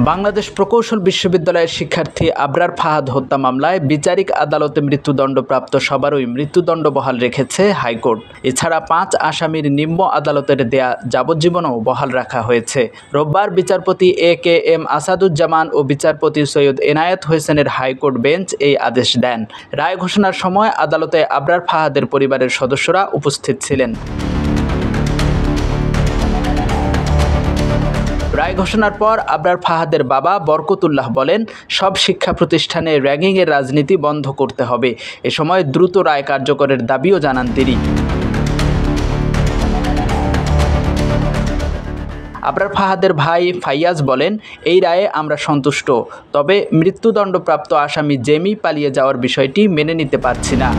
বাংলাদেশ প্রকৌশল বিশ্ববিদ্যালয়ের শিক্ষার্থী আবরার ফাহাদ হত্যা মামলায় বিচারিক আদালতে মৃত্যুদণ্ডপ্রাপ্ত সবারই মৃত্যুদণ্ড বহাল রেখেছে হাইকোর্ট। এছাড়া 5 আসামির নিম্ন আদালতের দেয়া যাবজ্জীবনও বহাল রাখা হয়েছে। রোববার বিচারপতি এ.কে.এম. আসাদুজ্জামান ও বিচারপতি সৈয়দ এনায়েত হোসেনের হাইকোর্ট বেঞ্চ এই আদেশ দেন। রায় ঘোষণার সময় আদালতে আবরার ফাহাদের পরিবারের সদস্যরা উপস্থিত ছিলেন। রায় ঘোষণার পর আবরার ফাহাদের বাবা বরকতুল্লাহ বলেন, সব শিক্ষা প্রতিষ্ঠানে র্যাগিংয়ের রাজনীতি বন্ধ করতে হবে। এ সময় দ্রুত রায় কার্যকরের দাবিও জানান তিনি। আবরার ফাহাদের ভাই ফাইয়াজ বলেন, এই রায়ে আমরা সন্তুষ্ট, তবে মৃত্যুদণ্ডপ্রাপ্ত আসামি জেমি পালিয়ে যাওয়ার বিষয়টি মেনে নিতে পারছি না।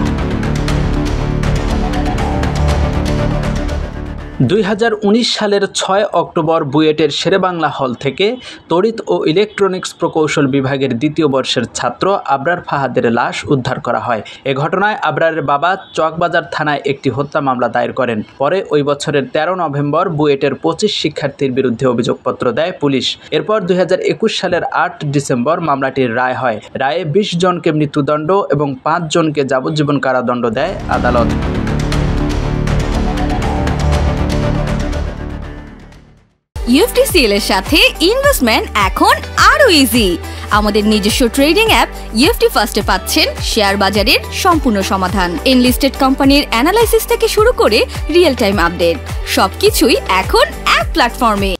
2019 সালের 6 অক্টোবর বুয়েটের শেরেবাংলা হল থেকে তড়িৎ ও ইলেকট্রনিক্স প্রকৌশল বিভাগের 2য় বর্ষের ছাত্র আবরার ফাহাদের লাশ উদ্ধার করা হয়। এ ঘটনায় আবরারের বাবা চকবাজার থানায় একটি হত্যা মামলা দায়ের করেন। পরে ওই বছরের 13 নভেম্বর বুয়েটের 25 শিক্ষার্থীর বিরুদ্ধে অভিযোগপত্র দেয় পুলিশ। এরপর 2021 সালের 8 ডিসেম্বর মামলাটির রায় হয়। রায়ে 20 জনকে মৃত্যুদণ্ড এবং 5 জনকে যাবজ্জীবন কারাদণ্ড দেয় আদালত। UFTCL এর সাথে ইনভেস্টমেন্ট এখন আরো ইজি। আমাদের নিজস্ব ট্রেডিং অ্যাপ UFT ফার্স্টে পাচ্ছেন শেয়ার বাজারের সম্পূর্ণ সমাধান, এনলিস্টেড কোম্পানির অ্যানালাইসিস থেকে শুরু করে রিয়েল টাইম আপডেট, সবকিছুই এখন এক প্ল্যাটফর্মে।